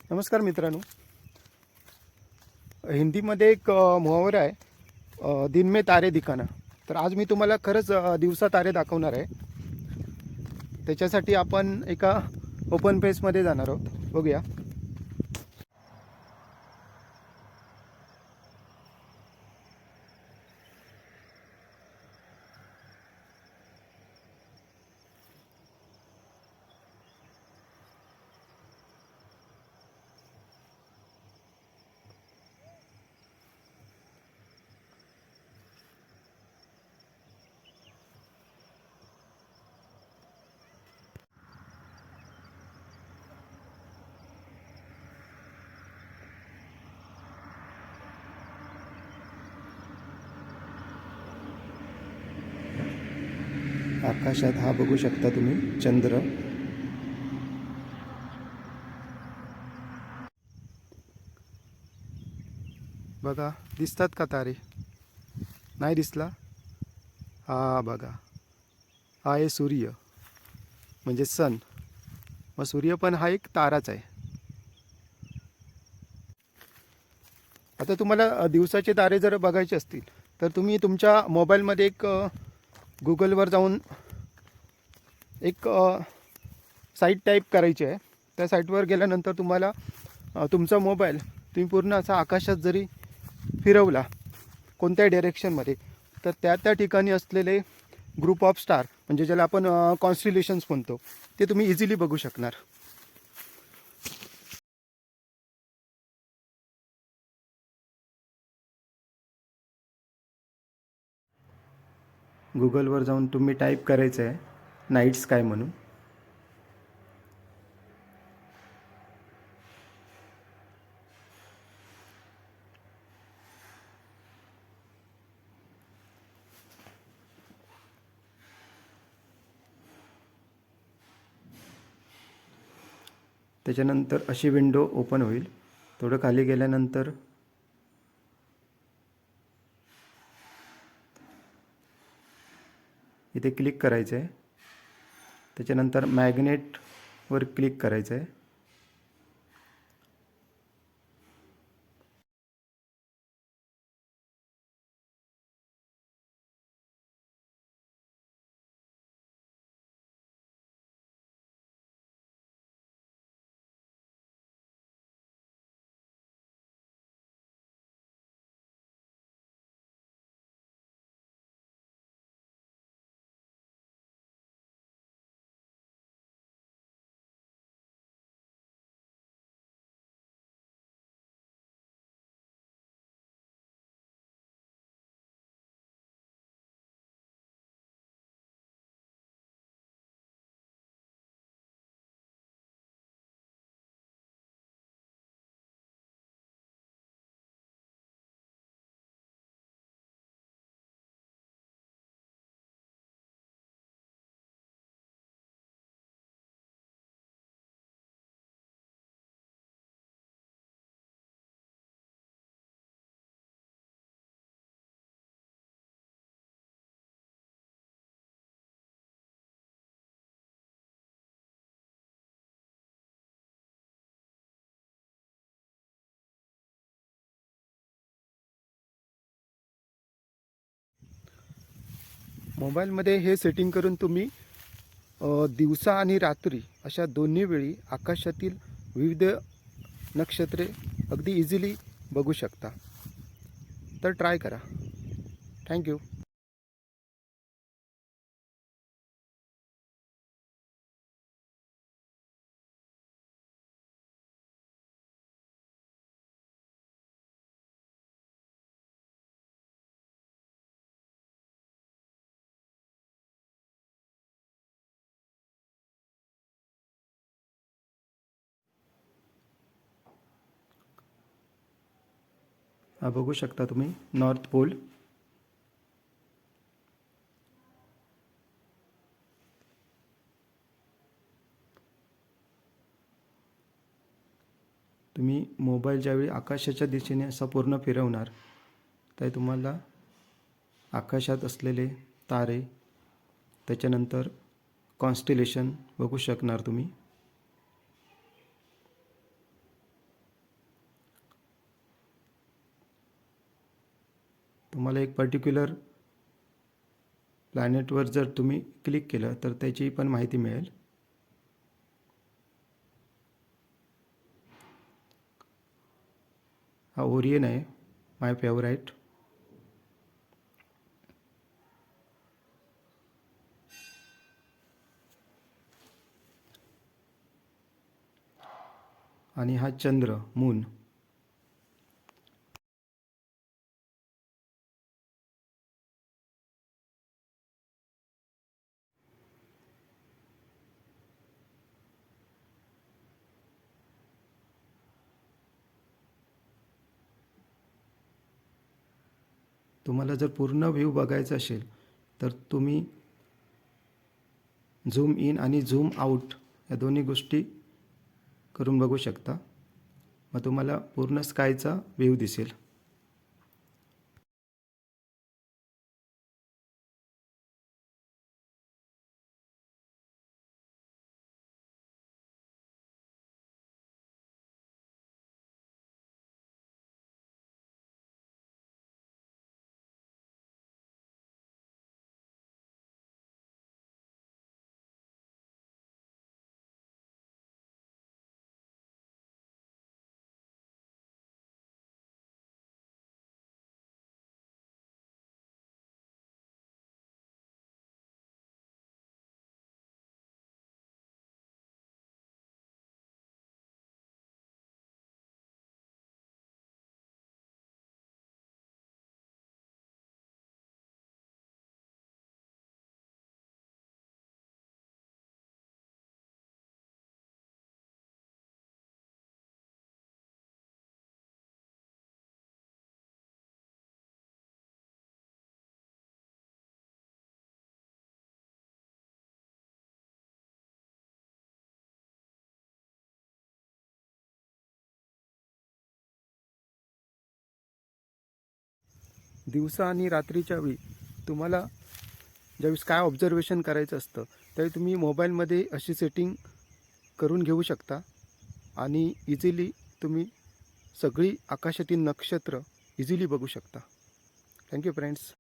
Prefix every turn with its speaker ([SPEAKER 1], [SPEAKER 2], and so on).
[SPEAKER 1] नमस्कार मित्रांनो. हिंदीमध्ये एक मुहावरा आहे, दिन में तारे दिखाना. तर आज मी तुम्हाला खरंच दिवसा तारे दाखवणार आहे. त्याच्यासाठी आपण एका ओपन पेसमध्ये जाणार आहोत. बघूया. आकाशात हा बघू शकता तुम्ही चंद्र. बघा, दिसतात का तारे? नाही दिसला? हा बघा, हा आहे सूर्य, म्हणजे सन. मग सूर्य पण हा एक ताराच आहे. आता तुम्हाला दिवसाचे तारे जर बघायचे असतील तर तुम्ही तुमच्या मोबाईलमध्ये एक गुगलवर जाऊन एक साईट टाईप करायची आहे. त्या साईटवर गेल्यानंतर तुम्हाला तुमचा मोबाईल तुम्ही पूर्ण असा आकाशात जरी फिरवला कोणत्याही डायरेक्शनमध्ये, तर त्या ठिकाणी असलेले ग्रुप ऑफ स्टार, म्हणजे ज्याला आपण कॉन्स्टिलेशन्स म्हणतो, ते तुम्ही इझिली बघू शकणार. गुगलवर जाऊन तुम्ही टाईप करायचं आहे नाईट स्काय म्हणून. त्याच्यानंतर अशी विंडो ओपन होईल. थोडं खाली गेल्यानंतर इथे क्लिक करायचं आहे. त्याच्यानंतर मॅग्नेटवर क्लिक करायचं आहे. मोबाईलमध्ये हे सेटिंग करून तुम्ही दिवसा आणि रात्री अशा दोन्ही वेळी आकाशातील विविध नक्षत्रे अगदी इझिली बघू शकता. तर ट्राय करा. थँक्यू. हा बघू शकता तुम्ही नॉर्थ पोल. तुम्ही मोबाईल ज्यावेळी आकाशाच्या दिशेने असा पूर्ण फिरवणार, तर तुम्हाला आकाशात असलेले तारे, त्याच्यानंतर कॉन्स्टिलेशन बघू शकणार तुम्ही. तुम्हाला एक पर्टिक्युलर प्लॅनेटवर जर तुम्ही क्लिक केलं तर त्याची पण माहिती मिळेल. हा ओरियन आहे, माय फेवराईट. आणि हा चंद्र, मून. तुम्हाला जर पूर्ण व्ह्यू बघायचा असेल तर तुम्ही झूम इन आणि झूम आउट या दोन्ही गोष्टी करून बघू शकता. मग तुम्हाला पूर्ण स्कायचा व्ह्यू दिसेल. दिवसा आणि रात्रीच्या वेळी तुम्हाला ज्यावेळी स्काय ऑब्झर्वेशन करायचं असतं त्यावेळी तुम्ही मोबाईलमध्ये अशी सेटिंग करून घेऊ शकता आणि इझिली तुम्ही सगळी आकाशातील नक्षत्र इझिली बघू शकता. Thank you friends.